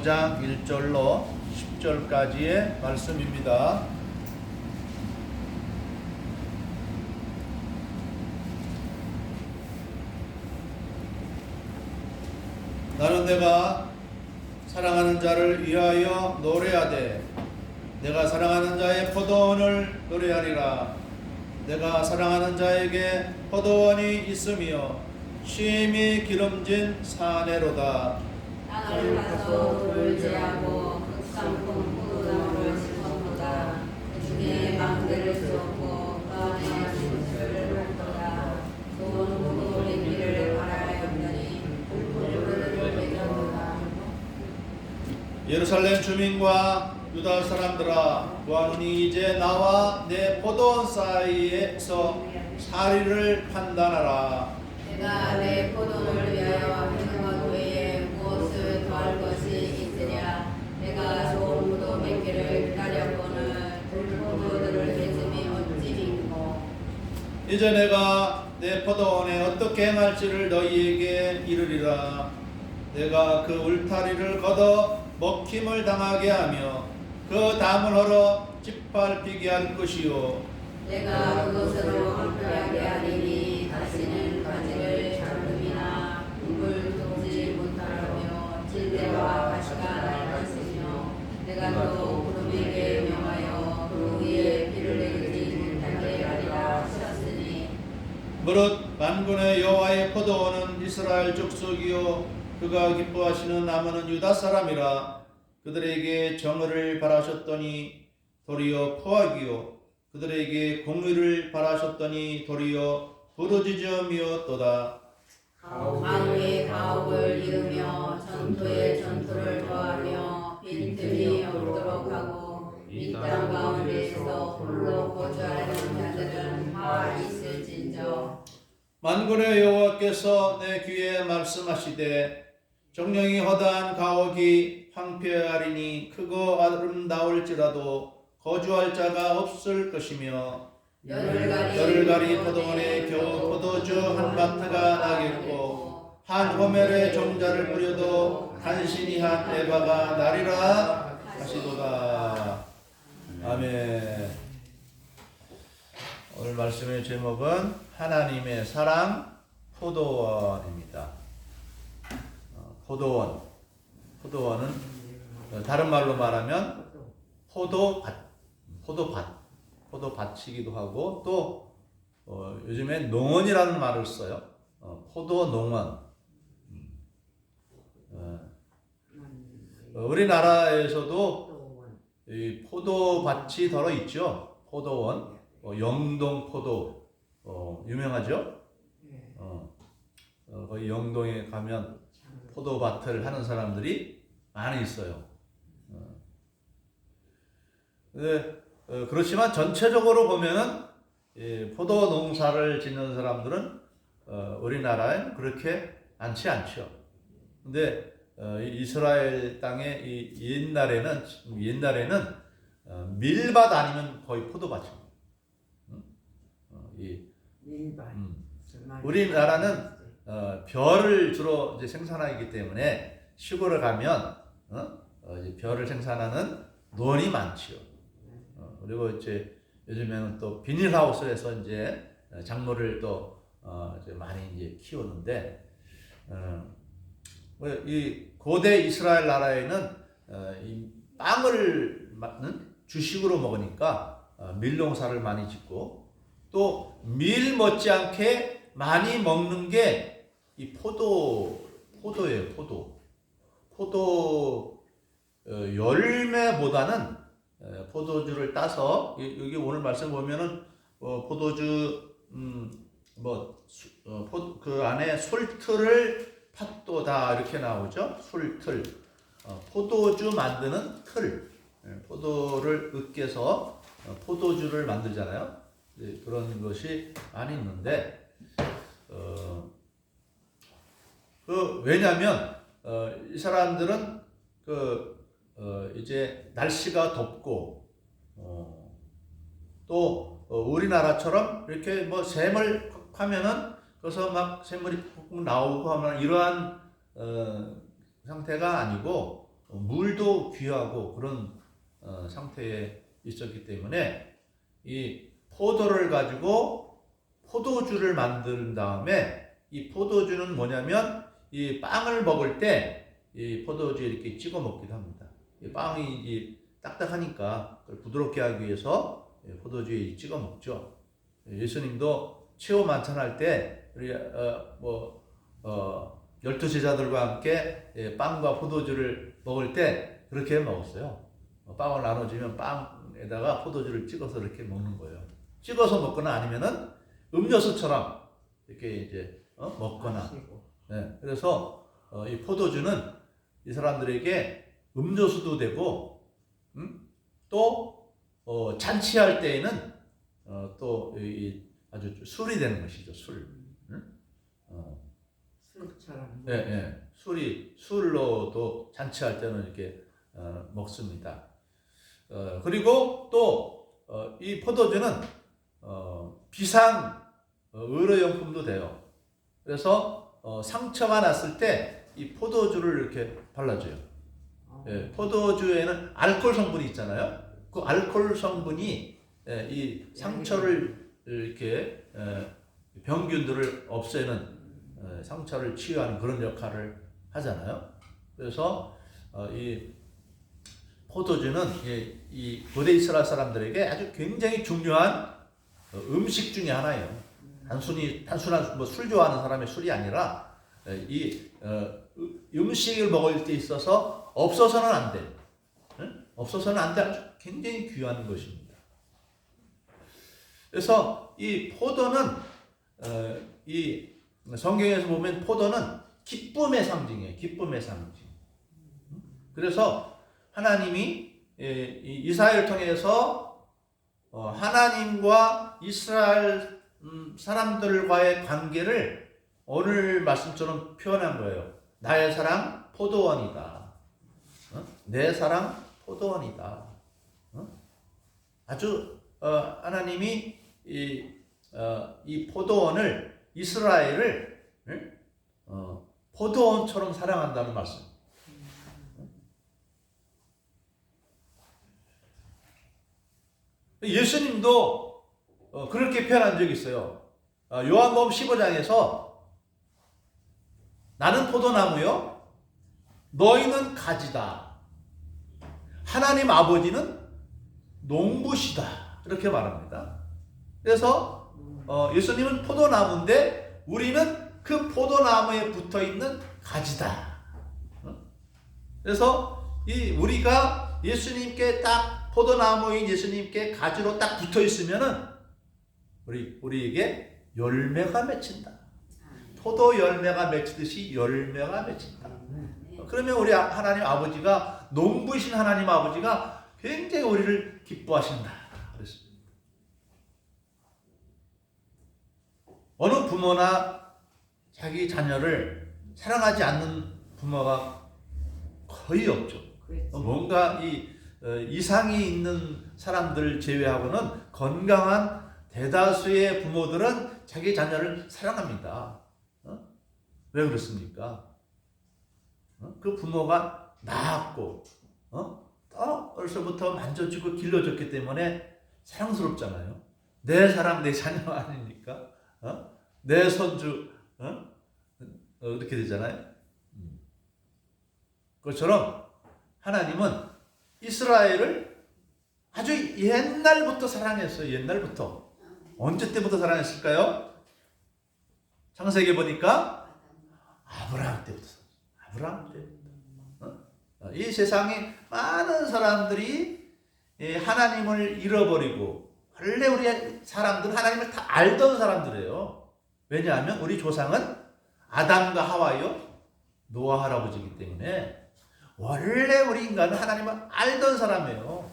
5장 1절로 10절까지의 말씀입니다. 나는 내가 사랑하는 자를 위하여 노래하되 내가 사랑하는 자의 포도원을 노래하리라. 내가 사랑하는 자에게 포도원이 있으며 심히 기름진 사내로다. 땅을 파서 돌을 제하고 흑상품 포도나무를 심었도다. 그 중에 망대를 세웠고 그 안에 신수를 할 거다. 좋은 포도 냄비를 갈아였더니 포도를 먹였도다. 예루살렘 주민과 유다 사람들아, 보아노니 이제 나와 내 포도원 사이에서 사리를 판단하라. 내가 내 포도를 위하여 행한 외에 무엇을 더할 것이 있으랴. 내가 좋은 포도 몇 개를 기다렸거늘 포도들을 맺음이 어찌 있고. 이제 내가 내 포도원에 어떻게 행할지를 너희에게 이르리라. 내가 그 울타리를 걷어 먹힘을 당하게 하며 그 담을 헐어 짓밟히게 할 것이요. 내가 그것으로 황폐하게 하리니 다시는 가지를 잡음이나 흙을 돕지 못하며 질대와 가시가 날 것이며 내가 또 구름에게 명하여 그 위에 비를 내리지 못하게 하리라 하셨으니 무릇 만군의 여호와의 포도원은 이스라엘 족속이요 그가 기뻐하시는 나무는 유다 사람이라. 그들에게 정의를 바라셨더니 도리어 포악이요 그들에게 공의를 바라셨더니 도리어 부르짖음이었도다. 가옥에 가옥을 이으며 전토에 전토를 더하며 빈틈이 없도록 하고 이 땅 가운데에서 홀로 거주하는 자들은 다 있을진저. 만군의 여호와께서 내 귀에 말씀하시되 정령이 허다한 가옥이 황폐하리니 크고 아름다울지라도 거주할 자가 없을 것이며 열흘가리 포도원에 겨우 포도주 한 마트가 나겠고 한 호멜에 종자를 뿌려도 간신히 한 에바가 나리라 하시도다. 아멘. 오늘 말씀의 제목은 하나님의 사랑 포도원입니다. 포도원은 다른 말로 말하면 포도밭이기도 하고 또 요즘에 농원이라는 말을 써요. 포도농원. 우리나라에서도 이 포도밭이 덜어 있죠. 포도원, 영동 포도 유명하죠. 거기 영동에 가면 포도밭을 하는 사람들이 많이 있어요. 그렇지만 전체적으로 보면은 포도 농사를 짓는 사람들은 우리나라에 그렇게 많지 않죠. 근데 이스라엘 땅에 옛날에는 밀밭 아니면 거의 포도밭입니다. 우리나라는 벼를 주로 이제 생산하기 때문에 시골에 가면 이제 벼를 생산하는 논이 많지요. 그리고 이제 요즘에는 또 비닐하우스에서 이제 작물을 또 이제 많이 이제 키우는데 이 고대 이스라엘 나라에는 이 빵을 주식으로 먹으니까 밀농사를 많이 짓고 또 밀 못지않게 많이 먹는 게 이 포도예요. 포도 열매보다는 포도주를 따서 여기 오늘 말씀 보면은 포도주 그 안에 술틀을 팥도다 이렇게 나오죠. 술틀 포도주 만드는 틀 포도를 으깨서 포도주를 만들잖아요. 그런 것이 많이 있는데 왜냐하면 이 사람들은 이제 날씨가 덥고 또 우리나라처럼 이렇게 뭐 샘을 하면은 그래서 막 샘물이 푹 나오고 하면 이러한 상태가 아니고 물도 귀하고 그런 상태에 있었기 때문에 이 포도를 가지고 포도주를 만든 다음에 이 포도주는 뭐냐면 이 빵을 먹을 때 이 포도주에 이렇게 찍어 먹기도 합니다. 이 빵이 이 딱딱하니까 그걸 부드럽게 하기 위해서 포도주에 찍어 먹죠. 예수님도 최후 만찬할 때 우리 열두 제자들과 함께 빵과 포도주를 먹을 때 그렇게 먹었어요. 빵을 나눠주면 빵에다가 포도주를 찍어서 이렇게 먹는 거예요. 찍어서 먹거나 아니면은 음료수처럼 이렇게 이제 먹거나. 네, 그래서 이 포도주는 이 사람들에게 음료수도 되고, 또 잔치할 때에는 또 아주 술이 되는 것이죠. 술. 술처럼. 네, 네. 술로도 잔치할 때는 이렇게 먹습니다. 그리고 또 이 포도주는 비상 의료용품도 돼요. 그래서 상처가 났을 때 이 포도주를 이렇게 발라줘요. 예, 포도주에는 알코올 성분이 있잖아요. 그 알코올 성분이 이 상처를 이렇게 병균들을 없애는 상처를 치유하는 그런 역할을 하잖아요. 그래서 이 포도주는 이 고대 이스라엘 사람들에게 아주 굉장히 중요한 음식 중에 하나예요. 단순한 뭐 술 좋아하는 사람의 술이 아니라 이 음식을 먹을 때 있어서 없어서는 안 돼. 없어서는 안 돼. 아주 굉장히 귀한 것입니다. 그래서 이 포도는 이 성경에서 보면 포도는 기쁨의 상징이에요. 기쁨의 상징. 그래서 하나님이 이사야를 통해서 하나님과 이스라엘 사람들과의 관계를 오늘 말씀처럼 표현한 거예요. 나의 사랑 포도원이다. 내 사랑 포도원이다. 아주 하나님이 이 포도원을 이스라엘을 포도원처럼 사랑한다는 말씀. 예수님도 그렇게 표현한 적이 있어요. 요한복음 15장에서 나는 포도나무요, 너희는 가지다. 하나님 아버지는 농부시다. 이렇게 말합니다. 그래서 예수님은 포도나무인데 우리는 그 포도나무에 붙어있는 가지다. 그래서 우리가 예수님께 딱 포도나무인 예수님께 가지로 딱 붙어있으면은 우리에게 열매가 맺힌다. 포도 열매가 맺히듯이 열매가 맺힌다. 그러면 우리 하나님 아버지가, 농부이신 하나님 아버지가 굉장히 우리를 기뻐하신다. 그랬습니다. 어느 부모나 자기 자녀를 사랑하지 않는 부모가 거의 없죠. 뭔가 이상이 있는 사람들 제외하고는 건강한 대다수의 부모들은 자기 자녀를 사랑합니다. 왜 그렇습니까? 그 부모가 낳았고 어려서부터 만져주고 길러줬기 때문에 사랑스럽잖아요. 내 사랑, 내 자녀 아닙니까? 내 손주 이렇게 되잖아요. 그것처럼 하나님은 이스라엘을 아주 옛날부터 사랑했어요. 옛날부터. 언제 때부터 사랑했을까요? 창세기 보니까 아브라함 때부터. 이 세상에 많은 사람들이 하나님을 잃어버리고, 원래 우리 사람들은 하나님을 다 알던 사람들이에요. 왜냐하면 우리 조상은 아담과 하와요, 노아 할아버지이기 때문에 원래 우리 인간은 하나님을 알던 사람이에요.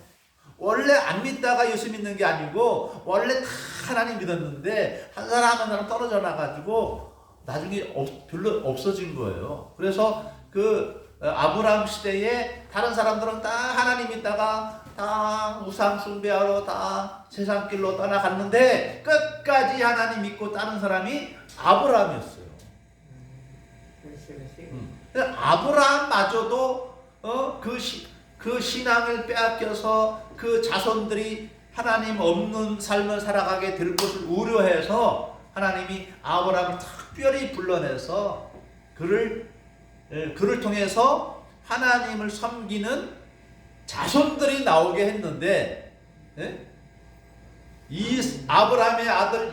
원래 안 믿다가 예수 믿는 게 아니고 원래 다 하나님 믿었는데 한 사람 떨어져 나가지고 나중에 별로 없어진 거예요. 그래서 그 아브라함 시대에 다른 사람들은 다 하나님 믿다가 다 우상 숭배하러 다 세상 길로 떠나갔는데 끝까지 하나님 믿고 따른 사람이 아브라함이었어요. 아브라함마저도 그 신앙을 빼앗겨서 그 자손들이 하나님 없는 삶을 살아가게 될 것을 우려해서 하나님이 아브라함을 특별히 불러내서 그를 통해서 하나님을 섬기는 자손들이 나오게 했는데, 아브라함의 아들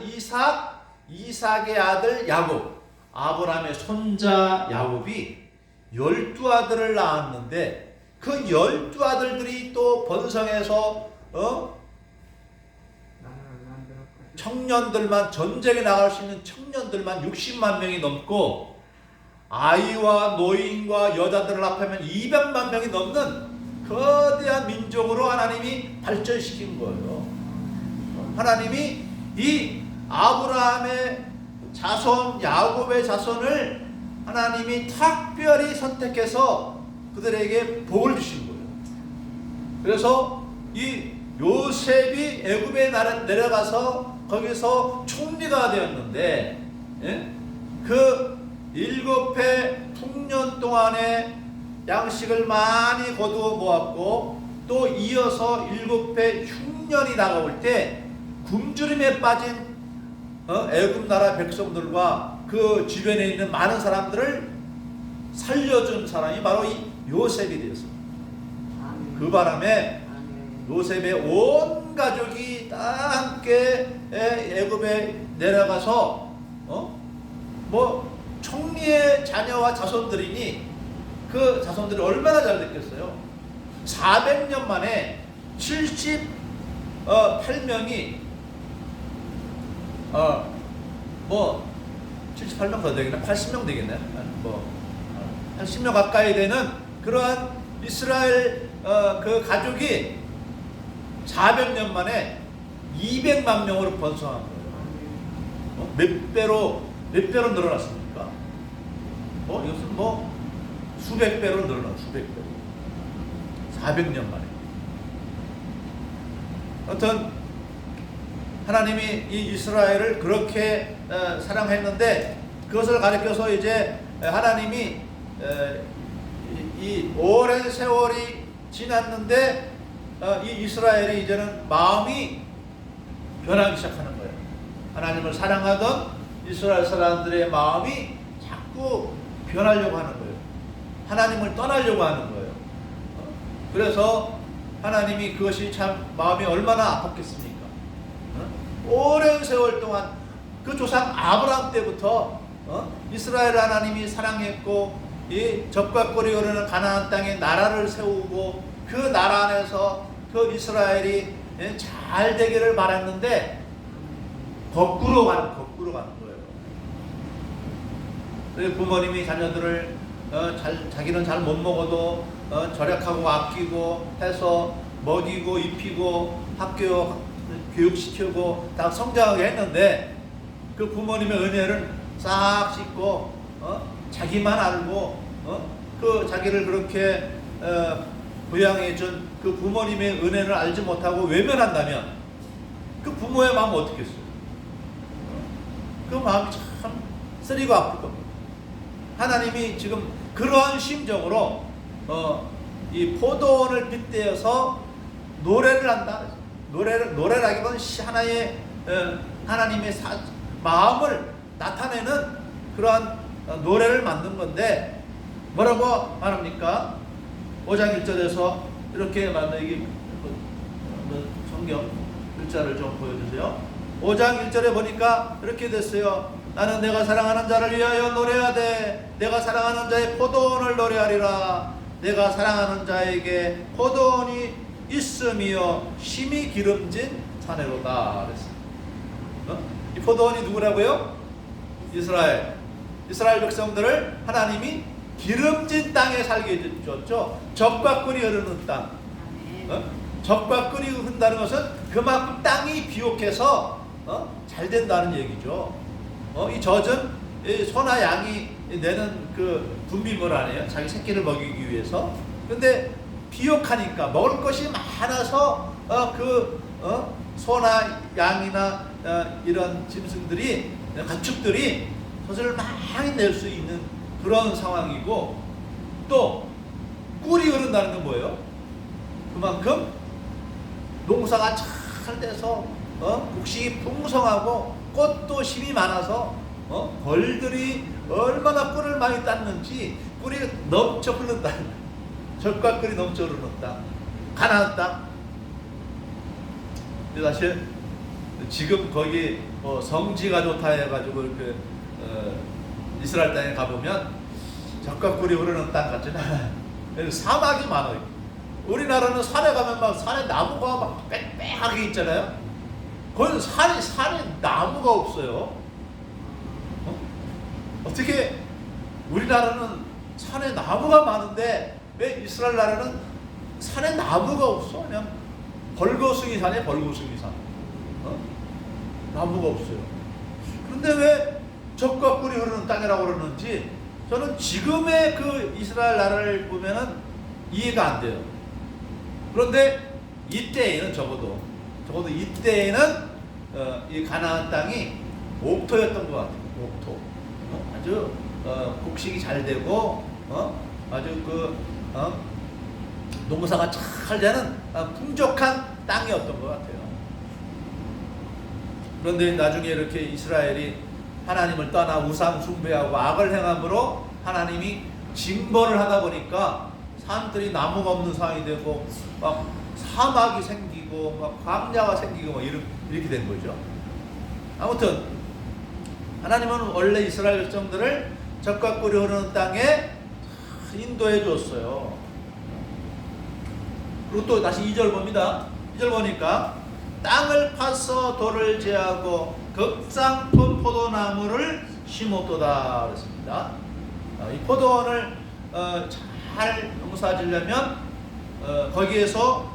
이삭의 아들 야곱, 아브라함의 손자 야곱이 12아들을 낳았는데 그 12아들들이 또 번성해서 청년들만, 전쟁에 나갈 수 있는 청년들만 60만 명이 넘고 아이와 노인과 여자들을 합하면 200만 명이 넘는 거대한 민족으로 하나님이 발전시킨 거예요. 하나님이 이 아브라함의 자손, 야곱의 자손을 하나님이 특별히 선택해서 그들에게 복을 주신 거예요. 그래서 이 요셉이 애굽에 내려가서 거기서 총리가 되었는데, 그 7해 풍년 동안에 양식을 많이 거두어 모았고 또 이어서 7해 흉년이 다가올 때 굶주림에 빠진 애굽 나라 백성들과 그 주변에 있는 많은 사람들을 살려준 사람이 바로 이 요셉이 되었습니다. 그 바람에 요셉의 온 가족이 다 함께 애굽에 내려가서 총리의 자녀와 자손들이니 그 자손들이 얼마나 잘 됐겠어요. 400년 만에 78명이 78명 더 되겠네, 80명 되겠네, 80명 가까이 되는 그러한 이스라엘 그 가족이 400년 만에 200만 명으로 번성한 거예요. 몇 배로 늘어났습니까? 이것은 수백 배로 늘어난, 수백 배로. 400년 만에. 하여튼 하나님이 이 이스라엘을 그렇게 사랑했는데 그것을 가리켜서 이제 하나님이 이 오랜 세월이 지났는데 이 이스라엘이 이제는 마음이 변하기 시작하는 거예요. 하나님을 사랑하던 이스라엘 사람들의 마음이 자꾸 변하려고 하는 거예요. 하나님을 떠나려고 하는 거예요. 그래서 하나님이 그것이 참 마음이 얼마나 아팠겠습니까? 오랜 세월 동안 그 조상 아브라함 때부터 이스라엘 하나님이 사랑했고 이 적과 꿀이 흐르는 가나안 땅에 나라를 세우고 그 나라 안에서 그 이스라엘이 잘 되기를 바랐는데 거꾸로 가는 거예요. 부모님이 자녀들을 자기는 잘 못 먹어도 절약하고 아끼고 해서 먹이고 입히고 학교 교육시키고 다 성장하게 했는데 그 부모님의 은혜를 싹 씻고 자기만 알고 그 자기를 그렇게 부양해준 그 부모님의 은혜를 알지 못하고 외면한다면 그 부모의 마음은 어떻겠어요? 그 마음이 참 쓰리고 아플 겁니다. 하나님이 지금 그러한 심정으로 이 포도원을 빗대어서 노래를 한다. 노래라기보다는 하나의 하나님의 마음을 나타내는 그러한 노래를 만든 건데 뭐라고 말합니까? 5장 1절에서 이렇게 만든 성경 글자를 좀 보여주세요. 5장 1절에 보니까 이렇게 됐어요. 나는 내가 사랑하는 자를 위하여 노래하되 내가 사랑하는 자의 포도원을 노래하리라. 내가 사랑하는 자에게 포도원이 있으며 심히 기름진 자네로다 그랬어요. 이 포도원이 누구라고요? 이스라엘 백성들을 하나님이 기름진 땅에 살게 해줬죠. 젖과 꿀이 흐르는 땅. 젖과 꿀이 흐른다는 것은 그만큼 땅이 비옥해서 잘 된다는 얘기죠. 이 젖은 소나 양이 내는 그 분비물 아니에요. 자기 새끼를 먹이기 위해서. 근데 비옥하니까 먹을 것이 많아서 소나 양이나 이런 짐승들이 가축들이 젖을 많이 낼 수 있는 그런 상황이고 또 꿀이 흐른다는 건 뭐예요? 그만큼 농사가 잘 돼서 곡식이 풍성하고 꽃도 힘이 많아서 벌들이 얼마나 꿀을 많이 땄는지 꿀이 넘쳐 흐른다. 젖과 꿀이 넘쳐 흐르는 땅, 가나안 땅. 근데 사실 지금 거기 성지가 좋다 해가지고 이렇게 이스라엘 땅에 가보면 젖과 꿀이 흐르는 땅 같지는 않아요. 사막이 많아요. 우리나라는 산에 가면 막 산에 나무가 막 빽빽하게 있잖아요. 거기는 산에 나무가 없어요. 어떻게 우리나라는 산에 나무가 많은데 왜 이스라엘 나라는 산에 나무가 없어? 그냥 벌거숭이 산에 벌거숭이 산. 나무가 없어요. 그런데 왜 젖과 꿀이 흐르는 땅이라고 그러는지 저는 지금의 그 이스라엘 나라를 보면은 이해가 안 돼요. 그런데 이때에는 적어도 이때에는 이 가나안 땅이 옥토였던 것 같아요. 옥토. 아주 곡식이 잘 되고 아주 농사가 잘 되는 풍족한 땅이었던 것 같아요. 그런데 나중에 이렇게 이스라엘이 하나님을 떠나 우상 숭배하고 악을 행함으로 하나님이 징벌을 하다 보니까 사람들이 나무가 없는 상황이 되고 막 사막이 생기고 막 광야가 생기고 막 이렇게 된 거죠. 아무튼 하나님은 원래 이스라엘 백성들을 젖과 꿀이 흐르는 땅에 인도해 줬어요. 그리고 또 다시 2절 봅니다. 2절 보니까 땅을 파서 돌을 제하고 극상품 포도나무를 심었도다 그랬습니다. 이 포도원을 잘 농사지려면 거기에서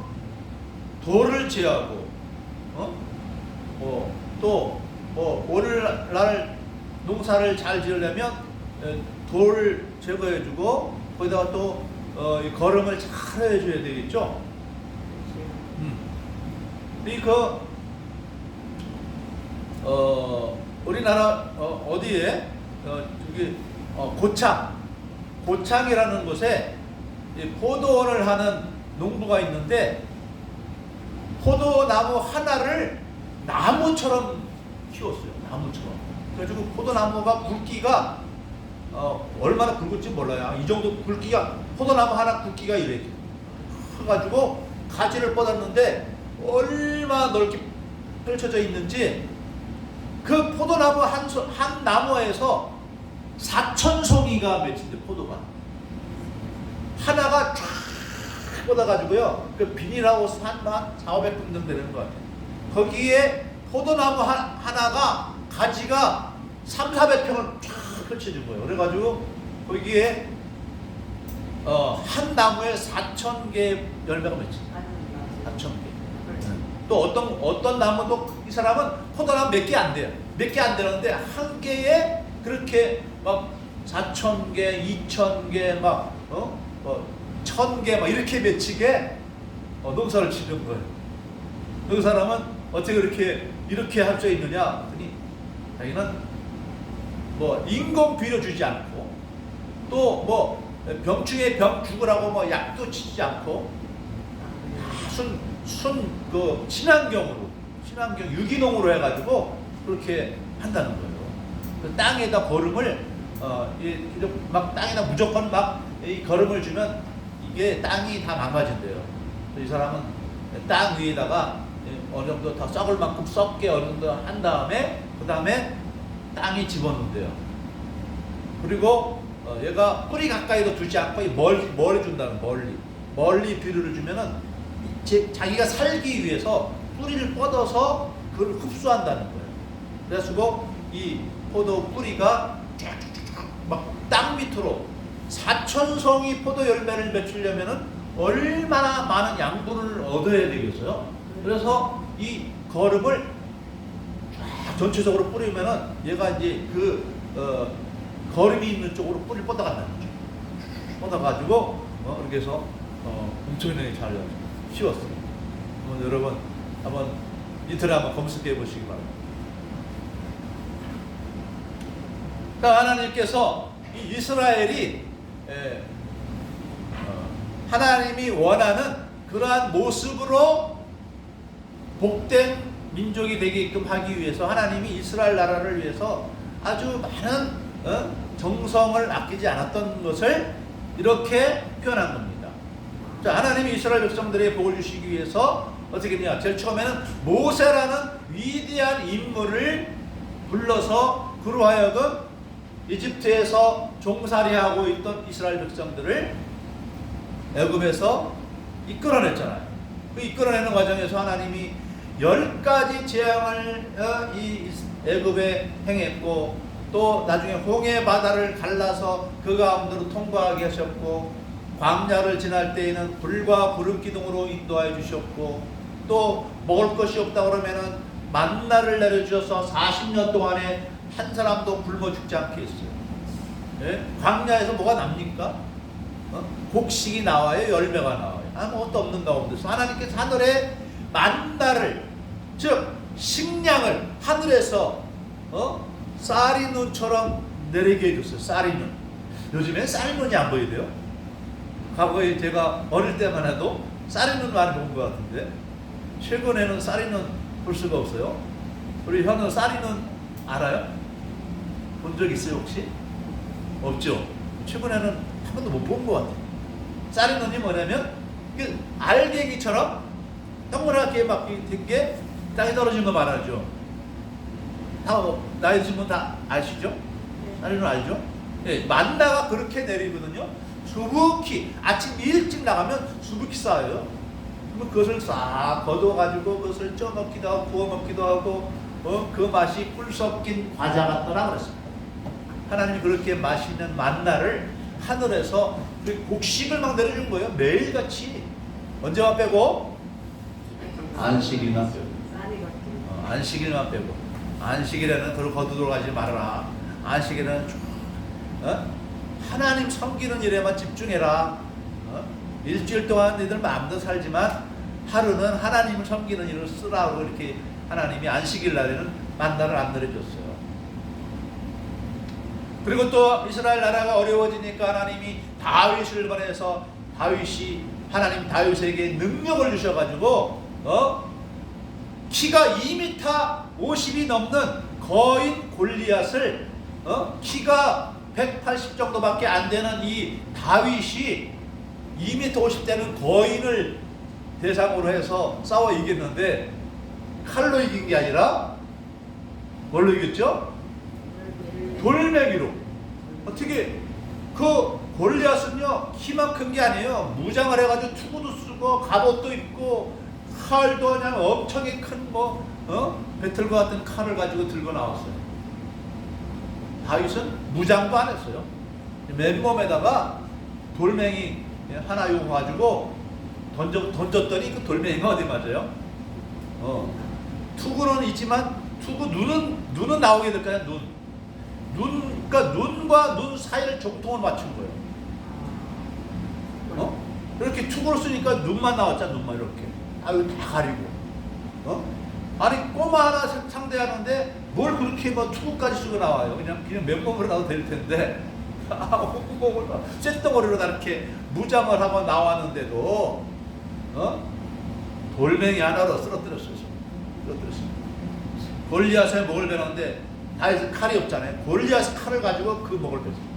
돌을 제하고 또 오늘날 농사를 잘 지으려면 돌을 제거해주고 거기다가 또 거름을 잘 해줘야 되겠죠. 우리나라 어디에 저기 고창이라는 곳에 포도원을 하는 농부가 있는데 포도나무 하나를 나무처럼 키웠어요. 나무처럼. 그래가지고 포도나무가 굵기가 얼마나 굵을지 몰라요. 이 정도 굵기가 포도나무 하나 굵기가 이래. 해가지고 가지를 뻗었는데 얼마나 넓게 펼쳐져 있는지 그 포도나무 한 나무에서 4,000송이가 맺힌대. 포도가 하나가 쫙 뻗어가지고요. 그 비닐하우스 한 400-500분 정도 되는 것 같아요. 거기에 포도나무 하나가 가지가 300-400평을 쫙 펼쳐진 거예요. 그래가지고 거기에 한 나무에 4,000개의 열매가 맺힌. 4,000개. 또 어떤 나무도 이 사람은 포도나무 몇 개 안 돼요. 몇 개 안 되는데 한 개에 그렇게 막 4,000개, 2,000개 막 1,000개 막 이렇게 맺히게 농사를 짓는 거예요. 그 사람은 어떻게 이렇게 할 수 있느냐? 그랬더니 자기는 뭐 인건비료 주지 않고 또 뭐 병충해 병 죽으라고 뭐 약도 치지 않고 그 친환경 유기농으로 해가지고 그렇게 한다는 거예요. 그 땅에다 거름을 막 땅에다 무조건 막 이 거름을 주면 이게 땅이 다 망가진대요. 이 사람은 땅 위에다가 어느 정도 다 썩을 만큼 썩게 어느 정도 한 다음에 그 다음에 땅에 집어넣는데요. 그리고 얘가 뿌리 가까이도 두지 않고 멀리 준다는 멀리 비료를 주면은 자기가 살기 위해서 뿌리를 뻗어서 그걸 흡수한다는 거예요. 그래가지고 이 포도 뿌리가 쫙쫙쫙 막 땅 밑으로 4,000송이 포도 열매를 맺히려면은 얼마나 많은 양분을 얻어야 되겠어요. 그래서 이 거름을 쫙 전체적으로 뿌리면은 얘가 이제 거름이 있는 쪽으로 뿌리를 뻗어간다는 거죠. 뻗어가지고 이렇게 해서 엄청나게 잘 키웠어요. 여러분 한번 인터넷 한번 검색해 보시기 바랍니다. 그러니까 하나님께서 이 이스라엘이 하나님이 원하는 그러한 모습으로 복된 민족이 되게끔 하기 위해서 하나님이 이스라엘 나라를 위해서 아주 많은 정성을 아끼지 않았던 것을 이렇게 표현한 겁니다. 자, 하나님이 이스라엘 백성들의 복을 주시기 위해서 어떻게 했냐? 제일 처음에는 모세라는 위대한 인물을 불러서 그로 하여금 이집트에서 종살이하고 있던 이스라엘 백성들을 애굽에서 이끌어냈잖아요. 그 이끌어내는 과정에서 하나님이 10가지 재앙을 이 애굽에 행했고, 또 나중에 홍해 바다를 갈라서 그 가운데로 통과하게 하셨고, 광야를 지날 때에는 불과 구름 기둥으로 인도하여 주셨고, 또 먹을 것이 없다 그러면은 만나를 내려주셔서 40년 동안에 한 사람도 굶어 죽지 않게 했어요. 예? 광야에서 뭐가 납니까? 곡식이 나와요? 열매가 나와요? 아무것도 없는 가운데서 하나님께서 하늘에 만나를, 즉 식량을 하늘에서 쌀이 눈처럼 내리게 해줬어요. 쌀이 눈. 요즘엔 쌀이 눈이 안 보이대요. 과거에 제가 어릴 때만 해도 쌀이 눈 많이 본 것 같은데, 최근에는 쌀이 눈 볼 수가 없어요. 우리 현우 쌀이 눈 알아요? 본 적 있어요 혹시? 없죠? 최근에는 한 번도 못 본 것 같아요. 쌀이 눈이 뭐냐면 그 알갱이처럼 동그랗게 막 된 게 땅에 떨어진 거 말하죠. 다 나이 드신 분 다 아시죠? 쌀이 눈 알죠? 예, 만나가 그렇게 내리거든요. 수북히 아침 일찍 나가면 수북히 쌓여요. 그럼 그것을 싹 걷어가지고 그것을 쪄 먹기도 하고 구워 먹기도 하고 그 맛이 꿀 섞인 과자 같더라 그랬습니다. 하나님이 그렇게 맛있는 만나를 하늘에서 곡식을 막 내려준 거예요. 매일같이. 언제만 빼고? 안식일만 빼고. 안식일만 빼고. 안식일에는 그걸 거두들어가지 말아라. 안식일에는 하나님 섬기는 일에만 집중해라. 일주일 동안 너희들 마음대로 살지만 하루는 하나님을 섬기는 일을 쓰라고 이렇게 하나님이 안식일 날에는 만나를 안 내려줬어요. 그리고 또 이스라엘 나라가 어려워지니까 하나님이 다윗을 보내서 다윗이 하나님 다윗에게 능력을 주셔가지고 키가 2m 50이 넘는 거인 골리앗을 키가 180 정도밖에 안 되는 이 다윗이 2m 50대는 거인을 대상으로 해서 싸워 이겼는데, 칼로 이긴 게 아니라 뭘로 이겼죠? 돌멩이로. 어떻게 그 골리앗은요 키만 큰 게 아니에요. 무장을 해가지고 투구도 쓰고 갑옷도 입고 칼도 그냥 엄청나게 큰 배틀과 같은 칼을 가지고 들고 나왔어요. 다윗은 무장도 안 했어요. 맨몸에다가 돌멩이 하나 요거 가지고 던졌더니 그 돌멩이가 어디 맞아요? 투구는 있지만 투구 눈은 나오게 될 거야. 그러니까 눈과 눈 사이를 정통을 맞춘 거예요. 이렇게 투구를 쓰니까 눈만 나왔잖아. 눈만 이렇게. 아유 다 가리고. 아니 꼬마 하나 상대하는데 뭘 그렇게 투구까지 쓰고 나와요. 그냥 맨몸으로 나도 될 텐데. 쇳덩어리로 다 이렇게 무장을 하고 나왔는데도 돌멩이 하나로 쓰러뜨렸어요. 골리앗의 목을 베는데 다윗은 칼이 없잖아요. 골리앗의 칼을 가지고 그 목을 뺐어요.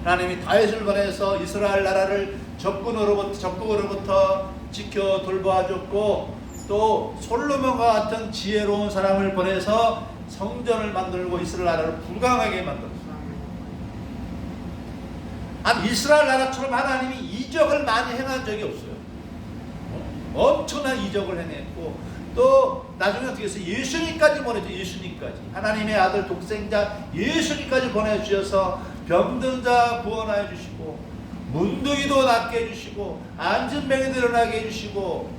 하나님이 다윗을 보내서 이스라엘 나라를 적국으로부터 지켜 돌보아줬고, 또 솔로몬과 같은 지혜로운 사람을 보내서 성전을 만들고 이스라엘 나라를 불강하게 만들었어요. 이스라엘 나라처럼 하나님이 이적을 많이 행한 적이 없어요. 엄청난 이적을 행했고, 또 나중에 어떻게 해서 예수님까지 보내줘. 예수님까지 하나님의 아들 독생자 예수님까지 보내주셔서 병든 자 구원하여 주시고, 문둥이도 낫게 해주시고, 앉은 뱅이도 일어나게 해주시고,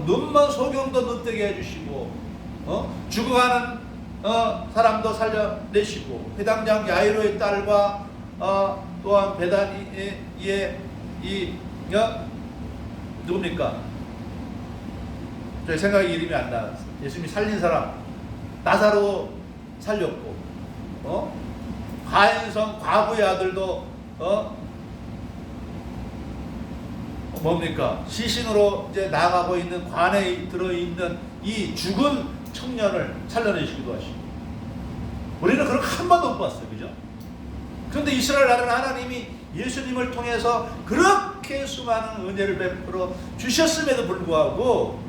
눈먼 소경도 눈뜨게 해주시고, 죽어가는 사람도 살려내시고, 회당장 야이로의 딸과 또한 베다니의 누굽니까? 저 생각이 이름이 안 나. 예수님이 살린 사람 나사로 살렸고, 가인성 과부의 아들도 뭡니까? 시신으로 이제 나가고 있는 관에 들어있는 이 죽은 청년을 살려내시기도 하시고. 우리는 그런 거 한 번도 못 봤어요. 그죠? 그런데 이스라엘 나라는 하나님이 예수님을 통해서 그렇게 수많은 은혜를 베풀어 주셨음에도 불구하고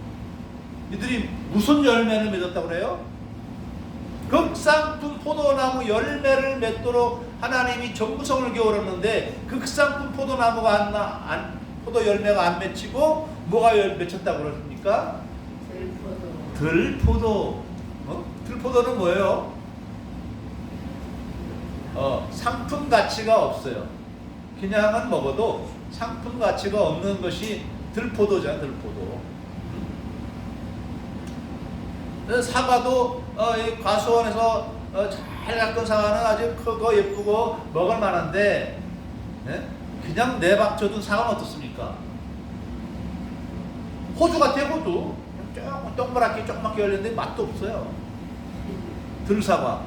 이들이 무슨 열매를 맺었다고 그래요? 극상품 포도나무 열매를 맺도록 하나님이 정부성을 기울였는데 극상품 포도나무가 포도 열매가 안 맺히고 뭐가 맺혔다고 그러십니까? 들포도. 들포도는 뭐예요? 상품 가치가 없어요. 그냥은 먹어도 상품 가치가 없는 것이 들포도잖아, 들포도. 사과도 이 과수원에서 잘 가꾼 사과는 아주 크고 예쁘고 먹을 만한데, 네? 그냥 내박쳐둔 사과는 어떻습니까? 호주 같아요, 호주. 동그랗게 조그맣게 열렸는데 맛도 없어요. 들사과,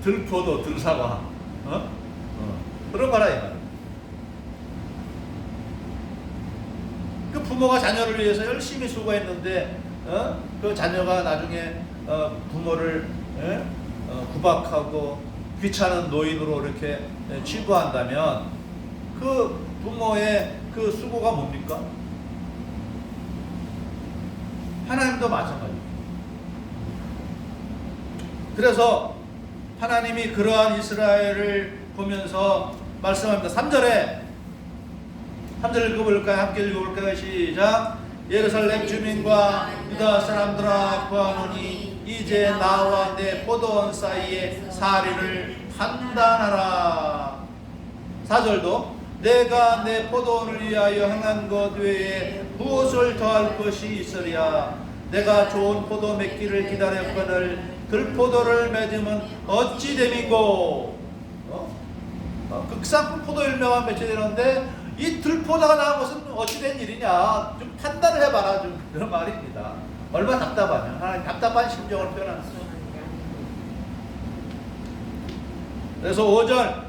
들포도, 들사과. 그런 거라 이 말이에요. 그 부모가 자녀를 위해서 열심히 수고했는데 그 자녀가 나중에 부모를 구박하고 귀찮은 노인으로 이렇게 취급한다면 그 부모의 그 수고가 뭡니까? 하나님도 마찬가지입니다. 그래서 하나님이 그러한 이스라엘을 보면서 말씀합니다. 3절 읽어볼까요? 함께 읽어볼까요? 시작. 예루살렘 주민과 유다 사람들아 구하노니 이제 나와 내 포도원 사이에 사리를 판단하라. 4절도 내가 내 포도원을 위하여 행한 것 외에 무엇을 더할 것이 있으랴. 내가 좋은 포도 맺기를 기다렸거늘 들포도를 맺으면 어찌 됨이고. 극상품 포도 열매만 맺혀야 되는데 이 들포도가 나온 것은 어찌 된 일이냐. 좀 판단을 해봐라. 좀 그런 말입니다. 얼마나 답답하면 하나님 답답한 심정을 표현하는 거죠. 그래서 5절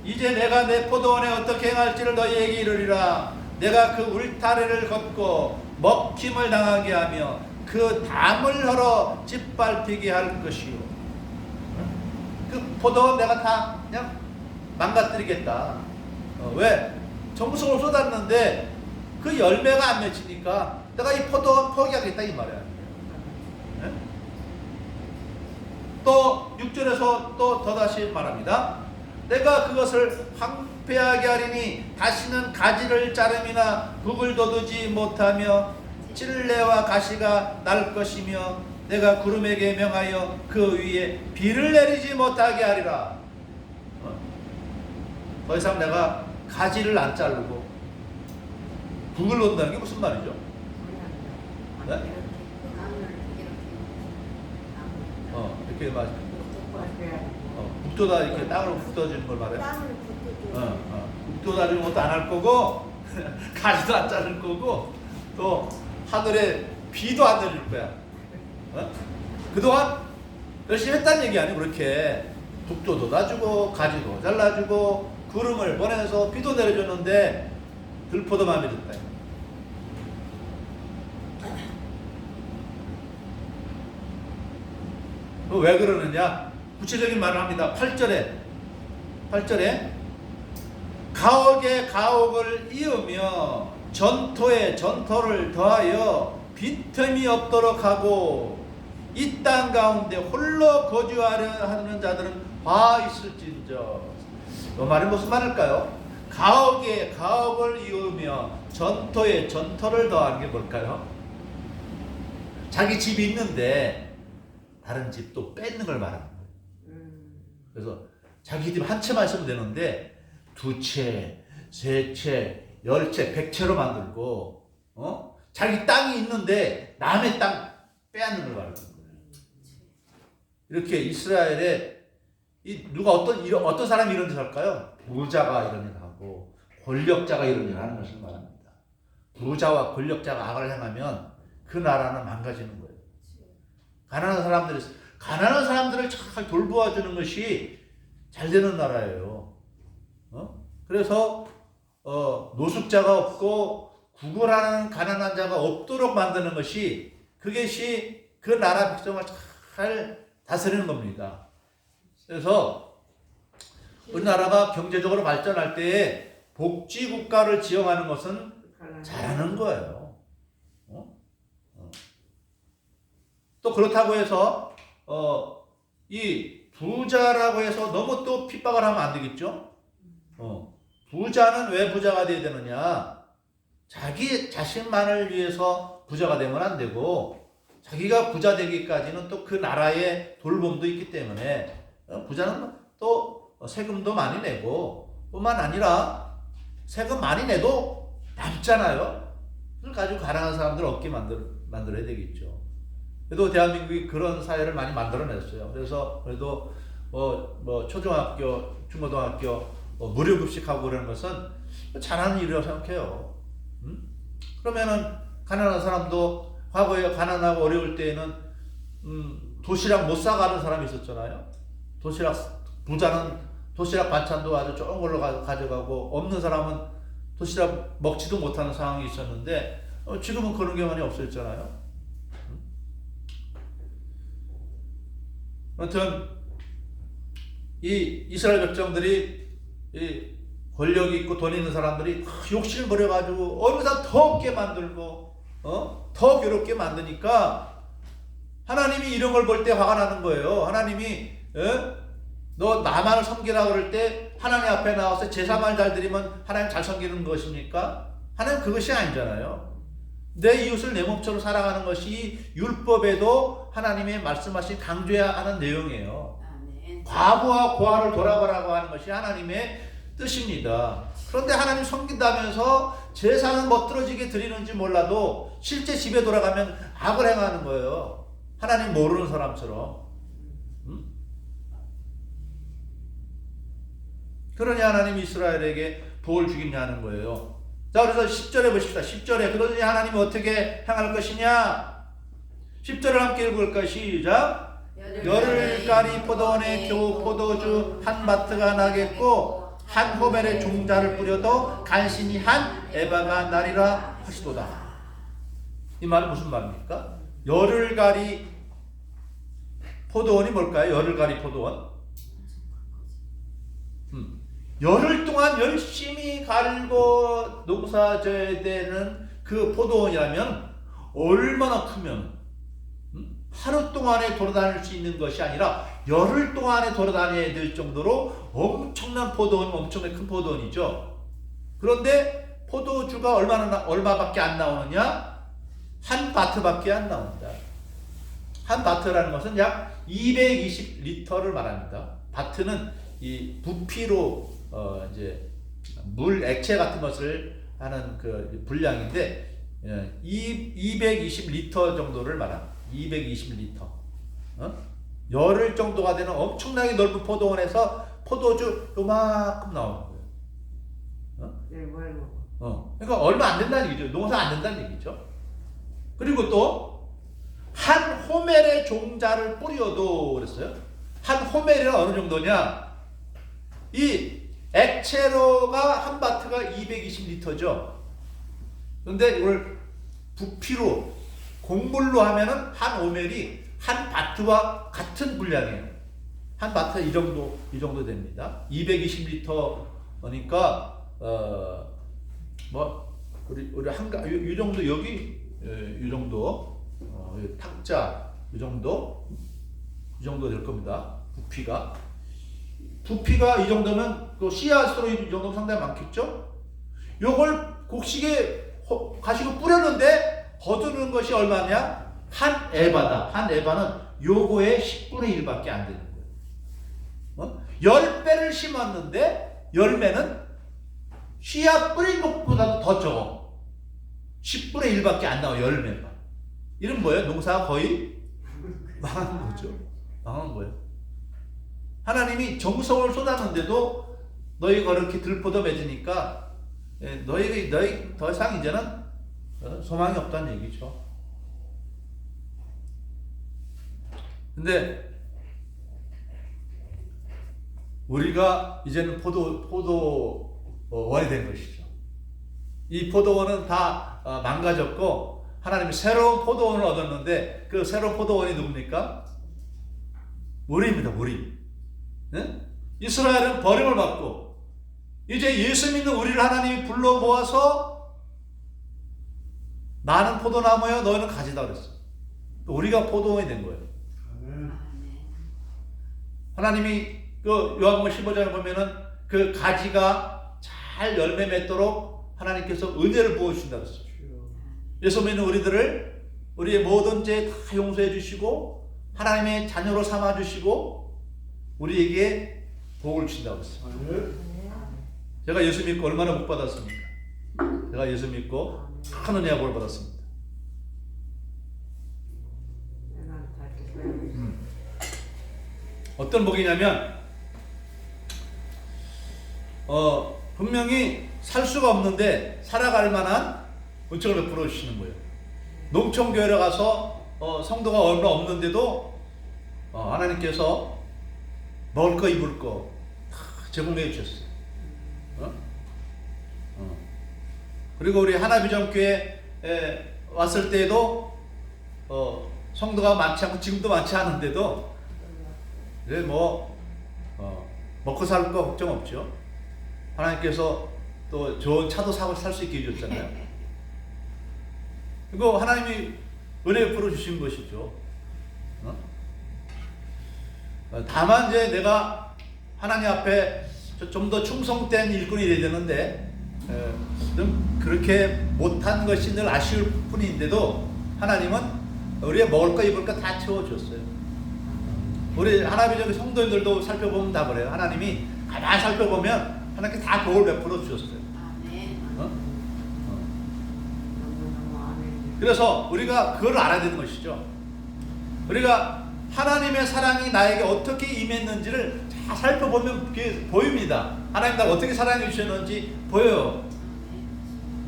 이제 내가 내 포도원에 어떻게 행할지를 너희에게 이르리라. 내가 그 울타리를 걷고 먹힘을 당하게 하며 그 담을 헐어 짓밟히게 할 것이요. 그 포도원 내가 다 그냥 망가뜨리겠다. 왜? 정부성을 쏟았는데 그 열매가 안 맺히니까 내가 이 포도원 포기하겠다 이 말이야. 네? 또 6절에서 또 더다시 말합니다. 내가 그것을 황폐하게 하리니 다시는 가지를 자름이나 북을 돋우지 못하며 찔레와 가시가 날 것이며 내가 구름에게 명하여 그 위에 비를 내리지 못하게 하리라. 더 이상 내가 가지를 안 자르고 북을 놓는다는 게 무슨 말이죠? 네? 이렇게 막 북돋아 이렇게 땅으로 북돋아주는 걸 말해요. 북돋아주는 것도 안 할 거고 가지도 안 자를 거고 또 하늘에 비도 안 내릴 거야. 그동안 열심히 했다는 얘기 아니에요. 그렇게 북도 돋아주고 가지도 잘라주고 구름을 보내서 비도 내려줬는데 들포도만 맺었다. 왜 그러느냐? 구체적인 말을 합니다. 8절에 가옥에 가옥을 이으며 전토에 전토를 더하여 빈틈이 없도록 하고 이 땅 가운데 홀로 거주하려 하는 자들은 화 있을진저. 이 말이 무슨 말일까요? 가옥에 가옥을 이으며 전토에 전토를 더하는 게 뭘까요? 자기 집이 있는데 다른 집도 뺏는 걸 말하는 거예요. 그래서 자기 집 한 채만 있으면 되는데 두 채, 세 채, 10채, 100채로 만들고 자기 땅이 있는데 남의 땅 빼앗는 걸 말하는 거예요. 이렇게 이스라엘에 누가 어떤 사람이 이런 짓을 할까요? 부자가 이런 일을 하고 권력자가 이런 일을 하는 것을 말합니다. 부자와 권력자가 악을 행하면 그 나라는 망가지는 거예요. 가난한 사람들을 잘 돌보아주는 것이 잘 되는 나라예요. 그래서 노숙자가 없고 구걸하는 가난한 자가 없도록 만드는 것이 그것이 그 나라 백성을 잘 다스리는 겁니다. 그래서 우리나라가 경제적으로 발전할 때에 복지국가를 지향하는 것은 잘하는 거예요. 또 그렇다고 해서 이 부자라고 해서 너무 또 핍박을 하면 안 되겠죠. 부자는 왜 부자가 돼야 되느냐? 자기 자신만을 위해서 부자가 되면 안 되고 자기가 부자 되기까지는 또 그 나라의 돌봄도 있기 때문에 부자는 또 세금도 많이 내고 뿐만 아니라 세금 많이 내도 남잖아요. 그걸 가지고 가난한 사람들 없게 만들어야 되겠죠. 그래도 대한민국이 그런 사회를 많이 만들어냈어요. 그래서 그래도 뭐 초중학교, 중고등학교 무료 급식하고 그러는 것은 잘하는 일이라고 생각해요. 그러면은 가난한 사람도 과거에 가난하고 어려울 때에는 도시락 못 사가는 사람이 있었잖아요. 부자는 도시락 반찬도 아주 좋은 걸로 가져가고 없는 사람은 도시락 먹지도 못하는 상황이 있었는데 지금은 그런 게 많이 없어졌잖아요. 아무튼 이 이스라엘 백성들이 이 권력이 있고 돈 있는 사람들이 욕심을 부려가지고 어느 사람 더 없게 만들고 더 괴롭게 만드니까 하나님이 이런 걸 볼 때 화가 나는 거예요. 하나님이 너 나만을 섬기라 그럴 때 하나님 앞에 나와서 제사만 잘 드리면 하나님 잘 섬기는 것입니까? 하나님 그것이 아니잖아요. 내 이웃을 내 몸처럼 살아가는 것이 율법에도 하나님의 말씀하신 강조해야 하는 내용이에요. 과부와 고아를 돌아보라고 하는 것이 하나님의 뜻입니다. 그런데 하나님 섬긴다면서 제사는 멋들어지게 드리는지 몰라도 실제 집에 돌아가면 악을 행하는 거예요. 하나님 모르는 사람처럼. 그러니 하나님이 이스라엘에게 복을 주겠냐는 거예요. 자, 그래서 10절에 보십시다. 10절에 그러니 하나님이 어떻게 행할 것이냐? 10절을 함께 읽을까? 시작. 열흘까지 포도원에 겨우 포도주 한 바트가 나겠고 한 호멜의 종자를 뿌려도 간신히 한 에바가 나리라 하시도다. 이 말은 무슨 말입니까? 열흘가리 포도원이 뭘까요? 열흘가리 포도원. 열흘 동안 열심히 갈고 농사져야 되는 그 포도원이라면 얼마나 크면 하루 동안에 돌아다닐 수 있는 것이 아니라 열흘 동안에 돌아다녀야 될 정도로 엄청난 포도원, 엄청나게 큰 포도원이죠. 그런데 포도주가 얼마밖에 안 나오느냐? 한 바트밖에 안 나옵니다. 한 바트라는 것은 약 220리터를 말합니다. 바트는 이 부피로 이제 물 액체 같은 것을 하는 그 분량인데 220리터 정도를 말합니다. 220리터. 열흘 정도가 되는 엄청나게 넓은 포도원에서 포도주 요만큼 나오는 거예요. 네, 뭘 먹어? 그러니까 얼마 안 된다는 얘기죠. 농사 안 된다는 얘기죠. 그리고 또 한 호멜의 종자를 뿌려도 그랬어요. 한 호멜이 어느 정도냐? 이 액체로가 한 바트가 220리터죠. 그런데 이걸 부피로 곡물로 하면은 한 오멜이 한 바트와 같은 분량이에요. 한 바트 이 정도 됩니다. 220리터니까 뭐 우리 한가 이 정도 여기 이 정도 탁자 이 정도 될 겁니다. 부피가 이 정도면 그 씨앗으로 이 정도면 상당히 많겠죠? 요걸 곡식에 가시고 뿌렸는데 거두는 것이 얼마냐? 한 에바다. 한 에바는 요거의 10분의 1밖에 안 되는 거예요. 10배를 심었는데 열매는 씨앗 뿌린 것보다도 더 적어. 10분의 1밖에 안 나와, 열매가. 이런 뭐예요? 농사가 거의 망한 거죠. 망한 거예요. 하나님이 정성을 쏟았는데도 너희가 그렇게 들포도 맺으니까 너희 더 이상 이제는 소망이 없다는 얘기죠. 근데 우리가 이제는 포도원이 된 것이죠. 이 포도원은 다 망가졌고 하나님이 새로운 포도원을 얻었는데 그 새로운 포도원이 누굽니까? 우리입니다. 우리. 네? 이스라엘은 버림을 받고 이제 예수 믿는 우리를 하나님이 불러 모아서 나는 포도나무여 너희는 가지다 그랬어. 우리가 포도원이 된 거예요. 하나님이 그 요한복음 15장에 보면은 그 가지가 잘 열매 맺도록 하나님께서 은혜를 부어주신다 그랬어요. 예수 믿는 우리들을 우리의 모든 죄 다 용서해 주시고 하나님의 자녀로 삼아 주시고 우리에게 복을 주신다고 했어요. 제가 예수 믿고 얼마나 복 받았습니까? 제가 예수 믿고 큰 은혜와 복을 받았습니다. 어떤 복이냐면 분명히 살 수가 없는데 살아갈 만한 은총을 베풀어 주시는 거예요. 농촌교회를 가서 성도가 얼마 없는데도 하나님께서 먹을 거 입을 거 다 제공해 주셨어요. 그리고 우리 하나비전교회에 왔을 때에도 성도가 많지 않고 지금도 많지 않은데도 먹고 살 거 걱정 없죠. 하나님께서 또 좋은 차도 사고 살 수 있게 해줬잖아요. 그리고 하나님이 은혜 베풀어 주신 것이죠. 다만 이제 내가 하나님 앞에 좀 더 충성된 일꾼이 되야 되는데 좀 그렇게 못한 것이 늘 아쉬울 뿐인데도 하나님은 우리의 먹을 거 입을 거 다 채워줬어요. 우리 하나님의 성도님들도 살펴보면 다 그래요. 하나님이 가만히 살펴보면 하나님께 다 복을 베풀어 주셨어요. 그래서 우리가 그걸 알아야 되는 것이죠. 우리가 하나님의 사랑이 나에게 어떻게 임했는지를 잘 살펴보면 그게 보입니다. 하나님 날 어떻게 사랑해 주셨는지 보여요.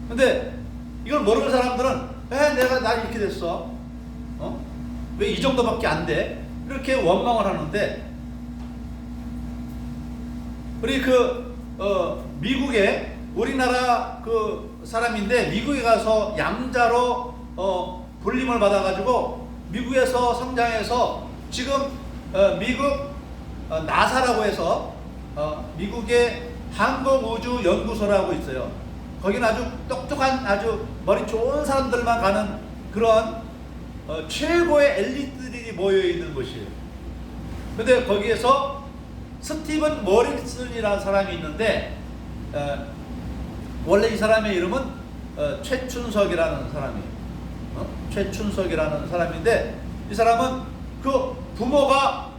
근데 이걸 모르는 사람들은 왜 내가 나 이렇게 됐어? 왜 이 정도밖에 안 돼? 이렇게 원망을 하는데 우리 미국에 우리나라 그 사람인데 미국에 가서 양자로 불림을 받아가지고 미국에서 성장해서 지금 미국 나사라고 해서 미국의 항공우주연구소라고 있어요. 거기는 아주 똑똑한 아주 머리 좋은 사람들만 가는 그런 최고의 엘리트들이 모여있는 곳이에요. 근데 거기에서 스티븐 머리슨이라는 사람이 있는데 원래 이 사람의 이름은 최춘석이라는 사람이에요. 최춘석이라는 사람인데 이 사람은 그 부모가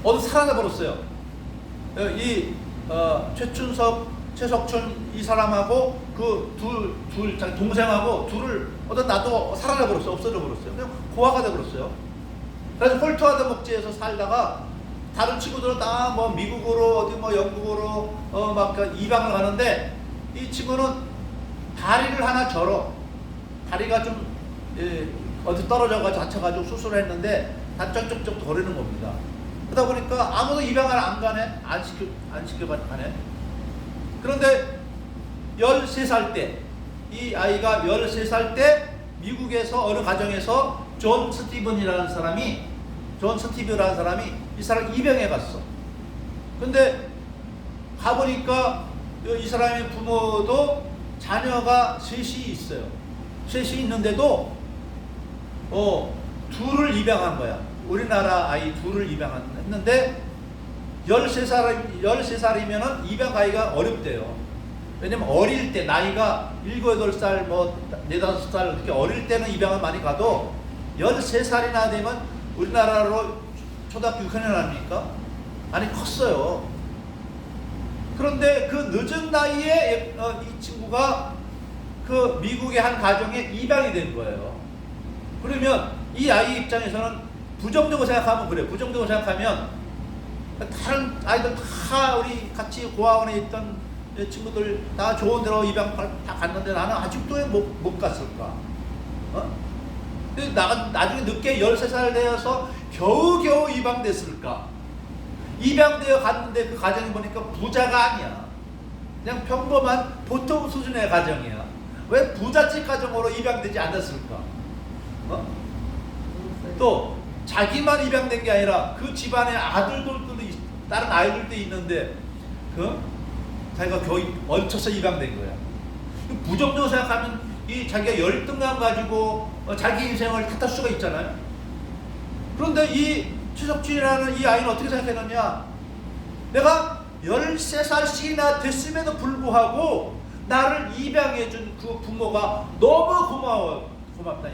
어디 사라져 버렸어요. 이 최석춘 이 사람하고 그 둘 동생하고 둘을 어디 놔두고 사라져 버렸어요. 없어져 버렸어요. 그냥 고아가 돼 버렸어요. 그래서 홀트와드 목지에서 살다가 다른 친구들은 다 뭐 미국으로 어디 뭐 영국으로 막 이방을 가는데 이 친구는 다리를 하나 절어. 다리가 좀 어디 떨어져가지고 다쳐가지고 수술을 했는데 다 쩍쩍쩍 거리는 겁니다. 그러다 보니까 아무도 입양을 안 가네, 안 시켜가네. 그런데 13살 때, 이 아이가 13살 때 미국에서 어느 가정에서 존 스티브라는 사람이 이 사람 입양해 갔어. 근데 가보니까 이 사람의 부모도 자녀가 셋이 있어요. 셋이 있는데도 둘을 입양한 거야. 우리나라 아이 둘을 입양했는데 13살이면은 입양하기가 어렵대요. 왜냐면 어릴 때 나이가 7, 8살 뭐 4, 5살 이렇게 어릴 때는 입양을 많이 가도 13살이나 되면 우리나라로 초등학교 6학년 아닙니까? 아니 컸어요. 그런데 그 늦은 나이에 이 친구가 그 미국의 한 가정에 입양이 된 거예요. 그러면 이 아이 입장에서는 부정적으로 생각하면 그래요. 부정적으로 생각하면 다른 아이들 다 우리 같이 고아원에 있던 친구들 다 좋은 데로 입양 다 갔는데 나는 아직도 왜 못 갔을까? 나중에 늦게 13살 되어서 겨우겨우 입양됐을까? 입양되어 갔는데 그 가정이 보니까 부자가 아니야. 그냥 평범한 보통 수준의 가정이야. 왜 부잣집 가정으로 입양되지 않았을까? 또 자기만 입양된 게 아니라 그 집안의 아들들도 다른 아이들도 있는데 자기가 거의 얹혀서 입양된 거야. 부정적으로 생각하면 이 자기가 열등감 가지고 자기 인생을 탓할 수가 있잖아요. 그런데 이 최석진이라는 이 아이는 어떻게 생각했느냐? 내가 13살씩이나 됐음에도 불구하고 나를 입양해준 그 부모가 너무 고맙다.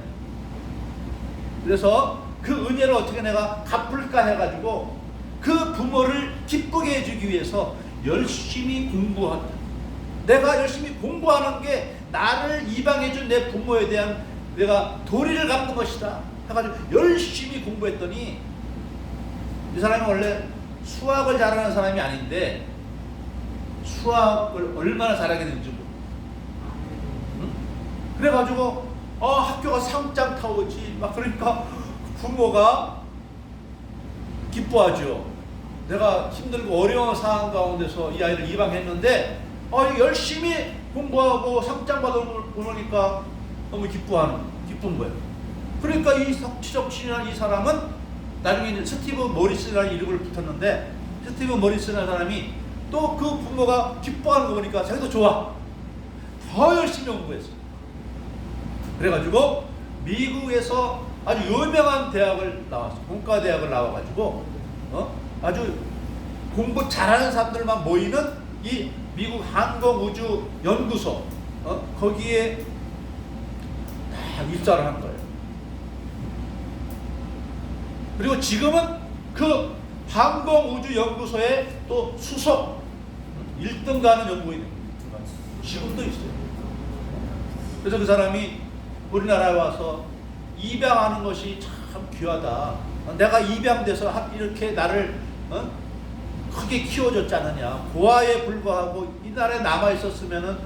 그래서 그 은혜를 어떻게 내가 갚을까 해가지고 그 부모를 기쁘게 해주기 위해서 열심히 공부한다. 내가 열심히 공부하는 게 나를 입양해준 내 부모에 대한 내가 도리를 갚는 것이다 해가지고 열심히 공부했더니 이 사람이 원래 수학을 잘하는 사람이 아닌데 수학을 얼마나 잘하게 된지 모르고 그래가지고 학교가 상장 타오지 막 그러니까 부모가 기뻐하죠. 내가 힘들고 어려운 상황 가운데서 이 아이를 입양했는데 열심히 공부하고 상장 받아오니까 너무 기쁜 거예요. 그러니까 이 최석진이라는 이 사람은 나중에 스티브 모리스라는 이름을 붙었는데 스티브 모리스라는 사람이 또 그 부모가 기뻐하는 거 보니까 자기도 좋아. 더 열심히 공부했어. 그래가지고 미국에서 아주 유명한 대학을 나왔어. 공과대학을 나와가지고 아주 공부 잘하는 사람들만 모이는 이 미국 항공우주연구소 거기에 다 입사를 한 거예요. 그리고 지금은 그 항공우주연구소의 또 수석 1등 가는 연구원이 지금도 있어요. 그래서 그 사람이 우리나라에 와서 입양하는 것이 참 귀하다. 내가 입양돼서 이렇게 나를 크게 키워줬지 않느냐. 고아에 불과하고 이 나라에 남아 있었으면은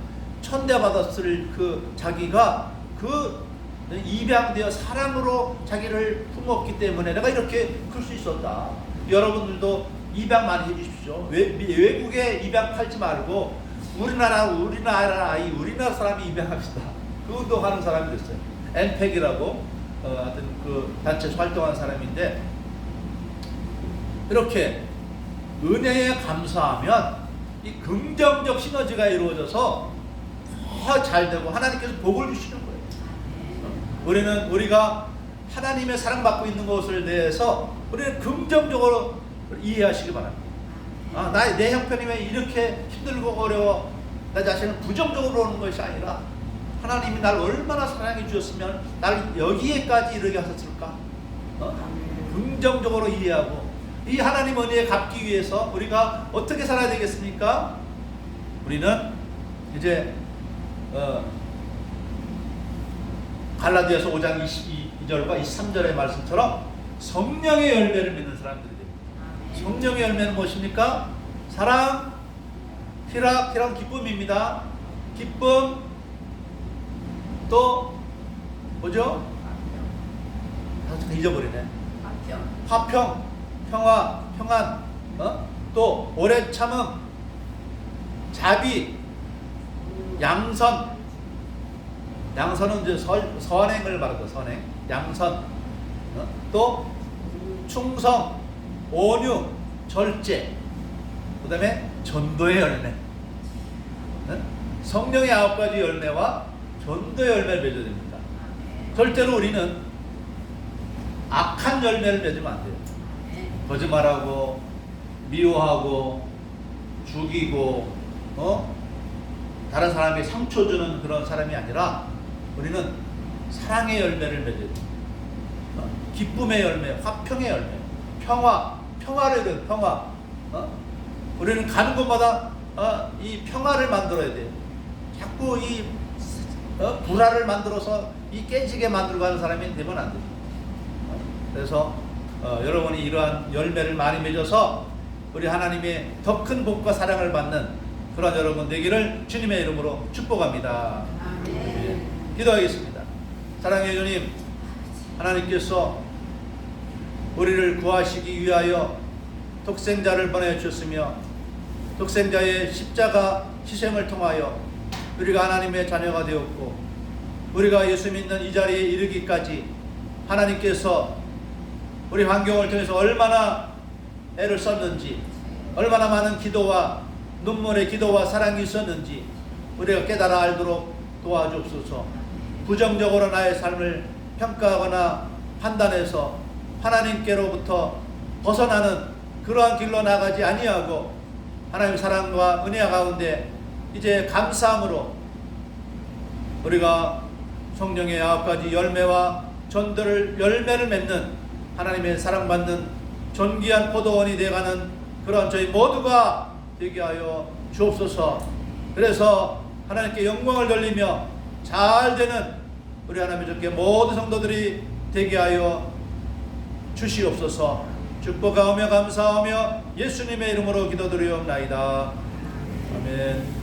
천대받았을 그 자기가 그 입양되어 사랑으로 자기를 품었기 때문에 내가 이렇게 클 수 있었다. 여러분들도 입양 많이 해주십시오. 외국에 입양 팔지 말고 우리나라 아이, 우리나라 사람이 입양합시다. 그 운동하는 사람이 됐어요. 엔팩이라고 하여튼 그 단체에서 활동하는 사람인데 이렇게 은혜에 감사하면 이 긍정적 시너지가 이루어져서 더 잘 되고 하나님께서 복을 주시는 거예요. 우리가 하나님의 사랑받고 있는 것을 대해서 우리는 긍정적으로 이해하시기 바랍니다. 내 형편이 왜 이렇게 힘들고 어려워 나 자신을 부정적으로 보는 것이 아니라 하나님이 나를 얼마나 사랑해 주셨으면 나를 여기에까지 이르게 하셨을까? 긍정적으로 이해하고 이 하나님 은혜에 갚기 위해서 우리가 어떻게 살아야 되겠습니까? 우리는 이제 갈라디아서 5장 22절과 23절의 말씀처럼 성령의 열매를 맺는 사람들이 됩니다. 성령의 열매는 무엇입니까? 사랑, 희락, 기쁨입니다. 기쁨, 또 뭐죠? 다 잊어버리네. 화평, 평화, 평안, 또 오래 참음, 자비, 양선. 양선은 이제 선행을 말하죠. 선행, 양선. 또 충성, 온유, 절제. 그다음에 전도의 열매. 성령의 9가지 열매와 전도의 열매를 맺어야 됩니다. 절대로 우리는 악한 열매를 맺으면 안 돼요. 거짓말하고 미워하고 죽이고 다른 사람에게 상처 주는 그런 사람이 아니라 우리는 사랑의 열매를 맺어야 돼요. 기쁨의 열매, 화평의 열매, 평화를 이룬 평화. 우리는 가는 곳마다 이 평화를 만들어야 돼요. 자꾸 이 불화를 만들어서 이 깨지게 만들고 가는 사람이 되면 안 돼요. 그래서 여러분이 이러한 열매를 많이 맺어서 우리 하나님의 더 큰 복과 사랑을 받는 그런 여러분 되기를 주님의 이름으로 축복합니다. 네. 기도하겠습니다. 사랑의 주님, 하나님께서 우리를 구하시기 위하여 독생자를 보내주셨으며 독생자의 십자가 희생을 통하여 우리가 하나님의 자녀가 되었고, 우리가 예수 믿는 이 자리에 이르기까지 하나님께서 우리 환경을 통해서 얼마나 애를 썼는지, 얼마나 많은 기도와 눈물의 기도와 사랑이 있었는지 우리가 깨달아 알도록 도와주옵소서. 부정적으로 나의 삶을 평가하거나 판단해서 하나님께로부터 벗어나는 그러한 길로 나가지 아니하고 하나님의 사랑과 은혜 가운데 이제 감사함으로 우리가 성령의 9가지 열매와 전도를 열매를 맺는 하나님의 사랑받는 존귀한 포도원이 되어가는 그런 저희 모두가 되게 하여 주옵소서. 그래서 하나님께 영광을 돌리며 잘 되는 우리 하나님의 주께 모든 성도들이 되게 하여 주시옵소서. 축복하며 감사하며 예수님의 이름으로 기도드리옵나이다. 아멘.